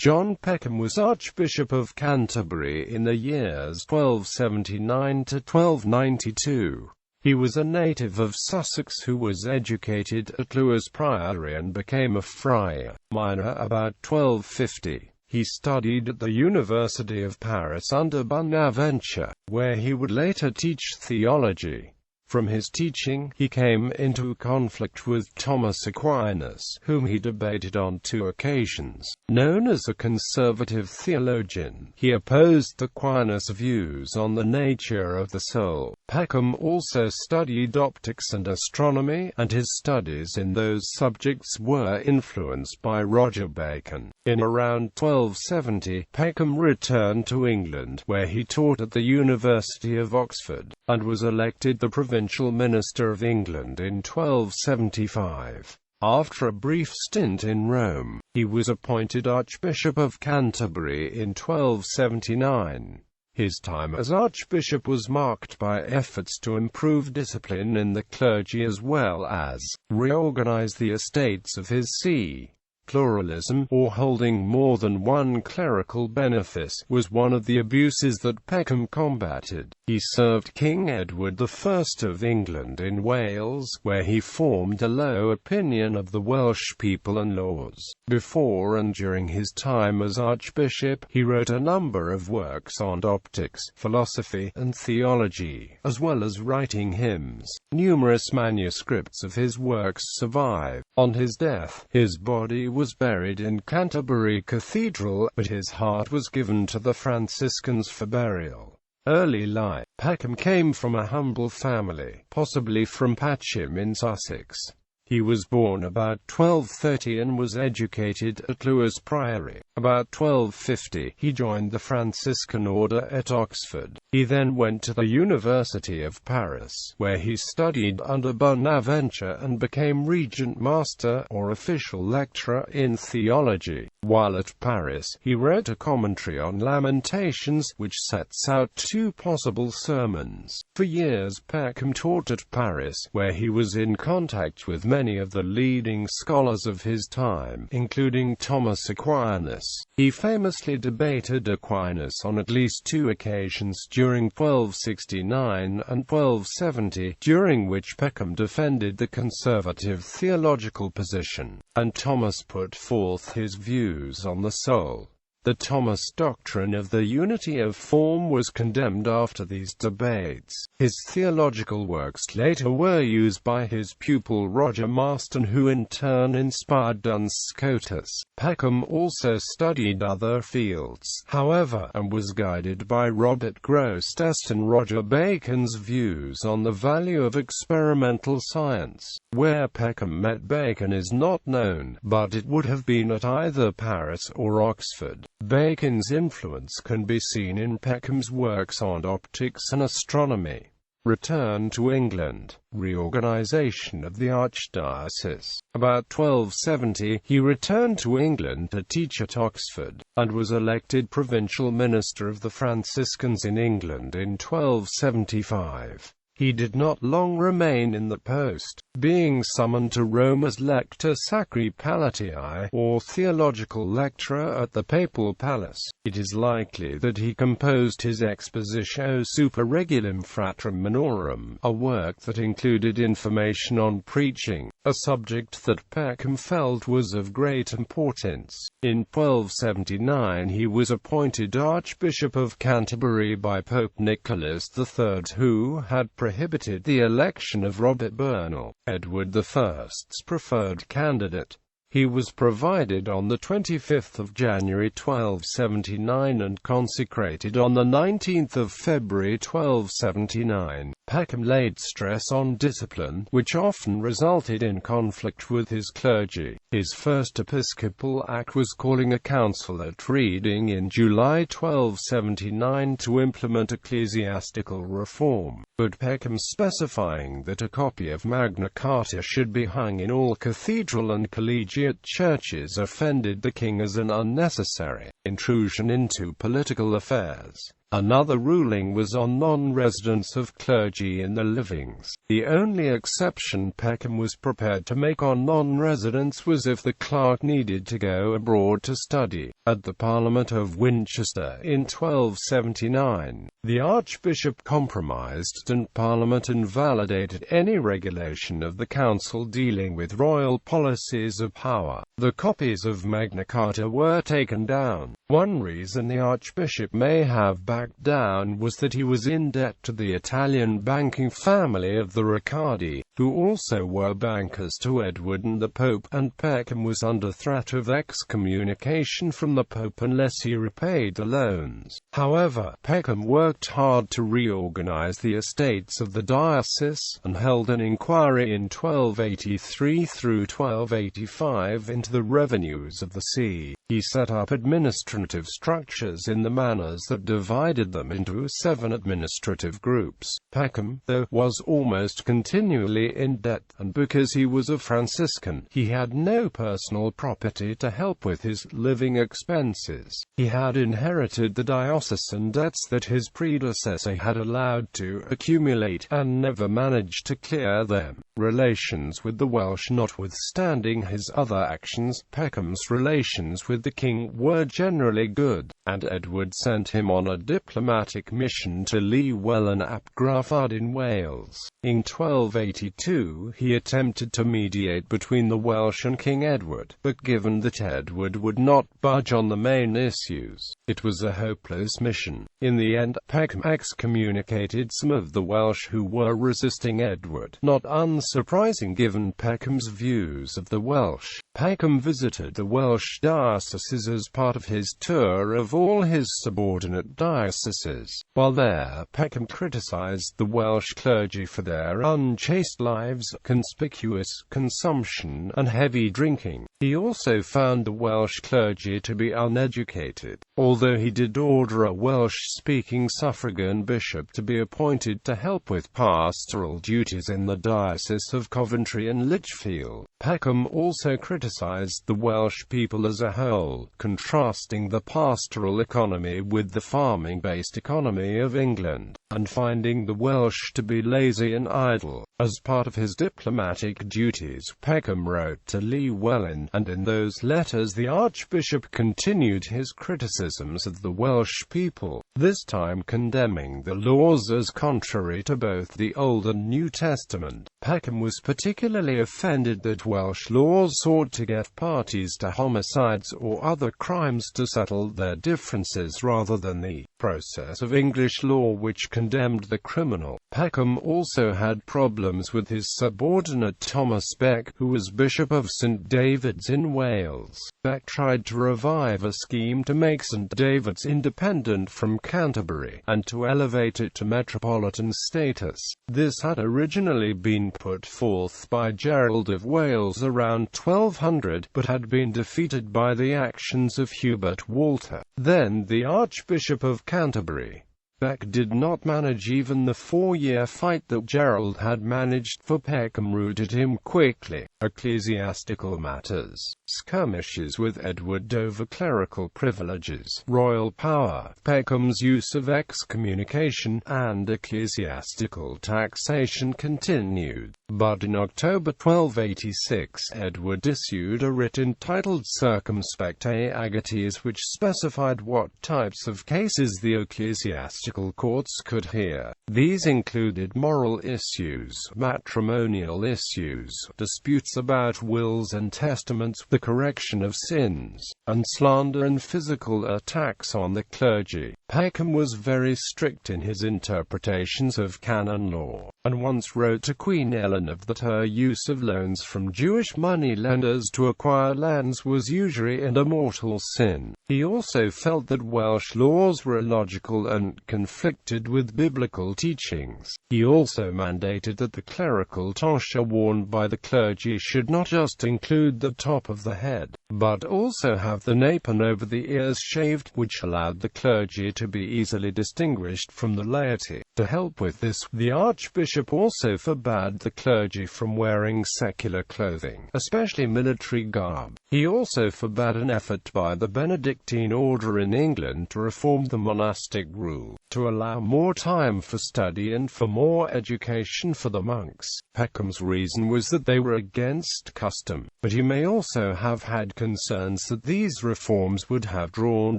John Peckham was Archbishop of Canterbury in the years 1279 to 1292. He was a native of Sussex who was educated at Lewes Priory and became a Friar Minor about 1250. He studied at the University of Paris under Bonaventure, where he would later teach theology. From his teaching, he came into conflict with Thomas Aquinas, whom he debated on 2 occasions. Known as a conservative theologian, he opposed Aquinas' views on the nature of the soul. Peckham also studied optics and astronomy, and his studies in those subjects were influenced by Roger Bacon. In around 1270, Peckham returned to England, where he taught at the University of Oxford, and was elected the provincial minister of England in 1275. After a brief stint in Rome, he was appointed Archbishop of Canterbury in 1279. His time as Archbishop was marked by efforts to improve discipline in the clergy as well as reorganize the estates of his see. Pluralism, or holding more than one clerical benefice, was one of the abuses that Peckham combated. He served King Edward I of England in Wales, where he formed a low opinion of the Welsh people and laws. Before and during his time as Archbishop, he wrote a number of works on optics, philosophy, and theology, as well as writing hymns. Numerous manuscripts of his works survive. On his death, his body was buried in Canterbury Cathedral, but his heart was given to the Franciscans for burial. Early life. Peckham came from a humble family, possibly from Peckham in Sussex. He was born about 1230 and was educated at Lewes Priory. About 1250, he joined the Franciscan order at Oxford. He then went to the University of Paris, where he studied under Bonaventure and became regent master, or official lecturer, in theology. While at Paris, he wrote a commentary on Lamentations, which sets out 2 possible sermons. For years Peckham taught at Paris, where he was in contact with many of the leading scholars of his time, including Thomas Aquinas. He famously debated Aquinas on at least 2 occasions during 1269 and 1270, during which Peckham defended the conservative theological position, and Thomas put forth his views on the soul. The Thomas doctrine of the unity of form was condemned after these debates. His theological works later were used by his pupil Roger Marston, who in turn inspired Duns Scotus. Peckham also studied other fields, however, and was guided by Robert Grosseteste and Roger Bacon's views on the value of experimental science. Where Peckham met Bacon is not known, but it would have been at either Paris or Oxford. Bacon's influence can be seen in Peckham's works on optics and astronomy. Return to England. Reorganization of the archdiocese. About 1270, he returned to England to teach at Oxford, and was elected provincial minister of the Franciscans in England in 1275. He did not long remain in the post, being summoned to Rome as lector sacri palatii, or theological lecturer at the papal palace. It is likely that he composed his Expositio super Regulum Fratrum Minorum, a work that included information on preaching, a subject that Peckham felt was of great importance. In 1279 he was appointed Archbishop of Canterbury by Pope Nicholas III, who had prohibited the election of Robert Bernal, Edward I's preferred candidate. He was provided on the 25th of January 1279 and consecrated on the 19th of February 1279. Peckham laid stress on discipline, which often resulted in conflict with his clergy. His first episcopal act was calling a council at Reading in July 1279 to implement ecclesiastical reform, but Peckham specifying that a copy of Magna Carta should be hung in all cathedral and collegiate churches offended the king as an unnecessary intrusion into political affairs. Another ruling was on non-residence of clergy in the livings. The only exception Peckham was prepared to make on non-residence was as if the clerk needed to go abroad to study. At the Parliament of Winchester in 1279, the Archbishop compromised and Parliament invalidated any regulation of the Council dealing with royal policies of power. The copies of Magna Carta were taken down. One reason the Archbishop may have backed down was that he was in debt to the Italian banking family of the Riccardi, who also were bankers to Edward and the Pope, and Peckham was under threat of excommunication from the Pope unless he repaid the loans. However, Peckham worked hard to reorganize the estates of the diocese, and held an inquiry in 1283 through 1285 into the revenues of the see. He set up administrative structures in the manors that divided them into 7 administrative groups. Peckham, though, was almost continually in debt, and because he was a Franciscan, he had no personal property to help with his living expenses. He had inherited the diocesan debts that his predecessor had allowed to accumulate, and never managed to clear them. Relations with the Welsh notwithstanding his other actions, Peckham's relations with the king were generally good, and Edward sent him on a diplomatic mission to Llywelyn ap Gruffudd in Wales. In 1282 he attempted to mediate between the Welsh and King Edward, but given that Edward would not budge on the main issues, it was a hopeless mission. In the end, Peckham excommunicated some of the Welsh who were resisting Edward, not unsurprising given Peckham's views of the Welsh. Peckham visited the Welsh dioceses as part of his tour of all his subordinate dioceses. While there, Peckham criticized the Welsh clergy for their unchaste lives, conspicuous consumption, and heavy drinking. He also found the Welsh clergy to be uneducated, although he did order a Welsh-speaking suffragan bishop to be appointed to help with pastoral duties in the diocese of Coventry and Lichfield. Peckham also criticized the Welsh people as a whole, contrasting the pastoral economy with the farming-based economy of England, and finding the Welsh to be lazy and idle. As part of his diplomatic duties, Peckham wrote to Llywelyn, and in those letters the Archbishop continued his criticisms of the Welsh people, this time condemning the laws as contrary to both the Old and New Testament. Peckham was particularly offended that Welsh laws sought to get parties to homicides or other crimes to settle their differences rather than the process of English law which condemned the criminal. Peckham also had problems with his subordinate Thomas Beck, who was Bishop of St David's in Wales. Beck tried to revive a scheme to make St David's independent from Canterbury, and to elevate it to metropolitan status. This had originally been put forth by Gerald of Wales around 1200, but had been defeated by the actions of Hubert Walter, then the Archbishop of Canterbury. Beck did not manage even the 4-year fight that Gerald had managed, for Peckham routed him quickly. Ecclesiastical matters. Skirmishes with Edward over clerical privileges, royal power, Peckham's use of excommunication, and ecclesiastical taxation continued. But in October 1286, Edward issued a writ entitled Circumspectae Agates, which specified what types of cases the ecclesiastical courts could hear. These included moral issues, matrimonial issues, disputes about wills and testaments, the correction of sins, and slander and physical attacks on the clergy. Peckham was very strict in his interpretations of canon law, and once wrote to Queen Eleanor that her use of loans from Jewish money-lenders to acquire lands was usury and a mortal sin. He also felt that Welsh laws were illogical and conflicted with biblical teachings. He also mandated that the clerical tonsure worn by the clergy should not just include the top of the head, but also have the napon over the ears shaved, which allowed the clergy to be easily distinguished from the laity. To help with this, the Archbishop also forbade the clergy from wearing secular clothing, especially military garb. He also forbade an effort by the Benedictine order in England to reform the monastic rule, to allow more time for study and for more education for the monks. Peckham's reason was that they were against custom, but he may also have had concerns that these reforms would have drawn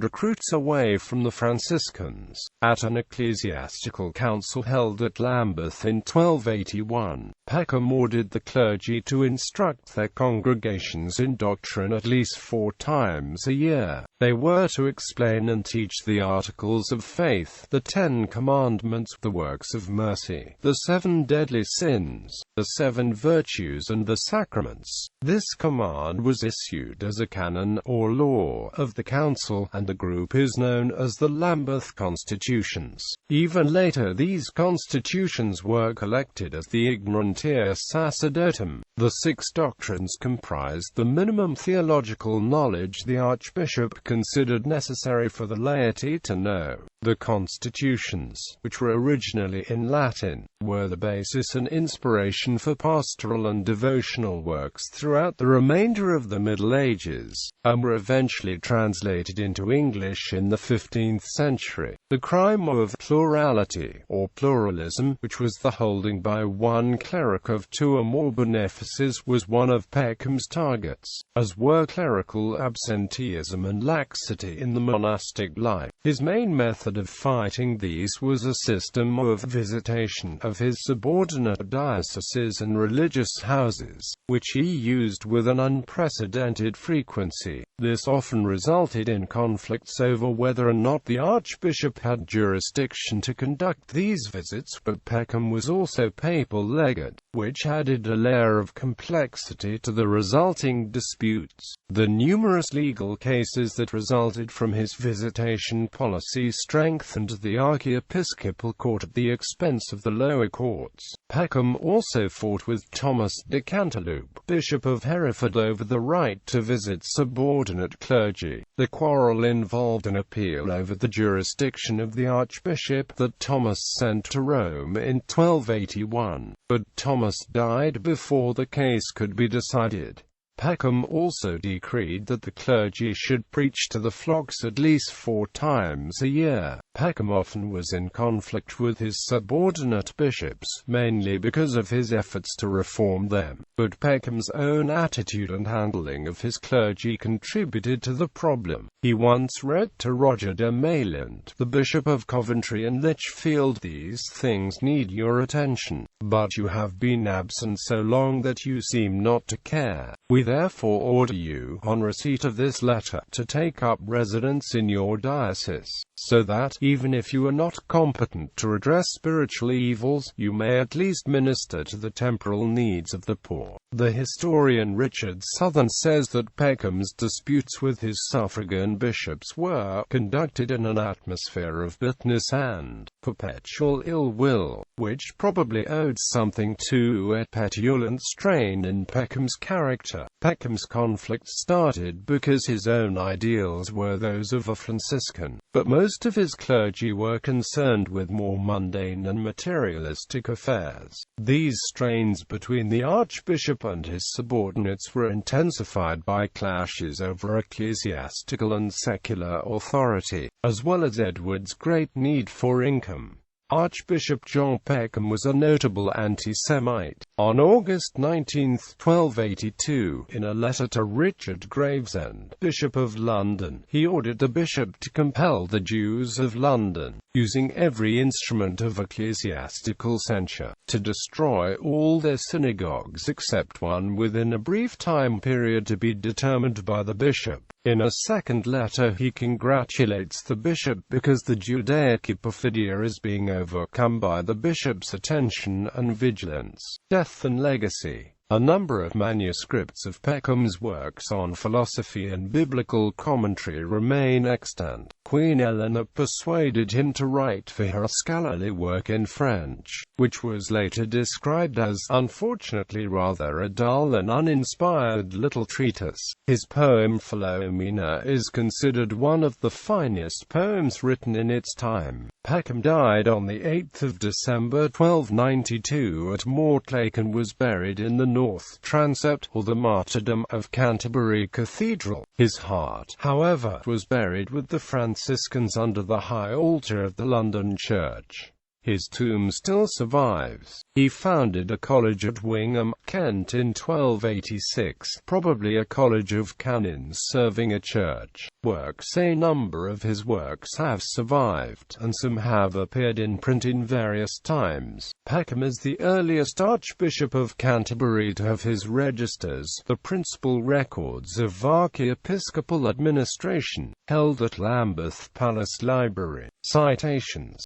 recruits away from the Franciscans. At an ecclesiastical council held at Lambeth in 1281, Peckham ordered the clergy to instruct their congregations in doctrine at least 4 times a year. They were to explain and teach the articles of faith, the 10 commandments, the works of mercy, the 7 deadly sins, the 7 virtues and the sacraments. This command was issued as a canon or law of the council, and the group is known as the Lambeth Constitutions. Even later these constitutions were collected as the Ignorantia Sacerdotum. The 6 doctrines comprised the minimum theological knowledge the Archbishop considered necessary for the laity to know. The constitutions, which were originally in Latin, were the basis and inspiration for pastoral and devotional works throughout the remainder of the Middle Ages, and were eventually translated into English in the 15th century. The crime of plurality, or pluralism, which was the holding by one cleric of 2 or more benefices, was one of Peckham's targets, as were clerical absenteeism and laxity in the monastic life. His main method of fighting these was a system of visitation of his subordinate dioceses and religious houses, which he used with an unprecedented frequency. This often resulted in conflicts over whether or not the Archbishop had jurisdiction to conduct these visits, but Peckham was also papal legate, which added a layer of complexity to the resulting disputes. The numerous legal cases that resulted from his visitation policy strengthened the archiepiscopal court at the expense of the lower courts. Peckham also fought with Thomas de Canterbury, Bishop of Hereford, over the right to visit subordinate clergy. The quarrel involved an appeal over the jurisdiction of the Archbishop that Thomas sent to Rome in 1281, but Thomas died before the case could be decided. Peckham also decreed that the clergy should preach to the flocks at least 4 times a year. Peckham often was in conflict with his subordinate bishops, mainly because of his efforts to reform them, but Peckham's own attitude and handling of his clergy contributed to the problem. He once wrote to Roger de Mayland, the Bishop of Coventry and Lichfield, "These things need your attention, but you have been absent so long that you seem not to care. We therefore order you, on receipt of this letter, to take up residence in your diocese, so that, even if you are not competent to redress spiritual evils, you may at least minister to the temporal needs of the poor." The historian Richard Southern says that Peckham's disputes with his suffragan bishops were conducted in an atmosphere of bitterness and perpetual ill will, which probably owed something to a petulant strain in Peckham's character. Peckham's conflict started because his own ideals were those of a Franciscan, but most of his clergy were concerned with more mundane and materialistic affairs. These strains between the Archbishop and his subordinates were intensified by clashes over ecclesiastical and secular authority, as well as Edward's great need for income. Archbishop John Peckham was a notable anti-Semite. On August 19, 1282, in a letter to Richard Gravesend, Bishop of London, he ordered the bishop to compel the Jews of London, using every instrument of ecclesiastical censure, to destroy all their synagogues except one within a brief time period to be determined by the bishop. In a second letter he congratulates the bishop because the Judaic perfidia is being overcome by the bishop's attention and vigilance. Death and legacy. A number of manuscripts of Peckham's works on philosophy and biblical commentary remain extant. Queen Eleanor persuaded him to write for her a scholarly work in French, which was later described as, unfortunately, rather a dull and uninspired little treatise. His poem Philomena is considered one of the finest poems written in its time. Peckham died on the 8th of December 1292 at Mortlake and was buried in the north transept, or the Martyrdom, of Canterbury Cathedral. His heart, however, was buried with the Franciscans under the high altar of the London church. His tomb still survives. He founded a college at Wingham, Kent in 1286, probably a college of canons serving a church. A number of his works have survived, and some have appeared in print in various times. Peckham is the earliest Archbishop of Canterbury to have his registers, the principal records of archiepiscopal administration, held at Lambeth Palace Library. Citations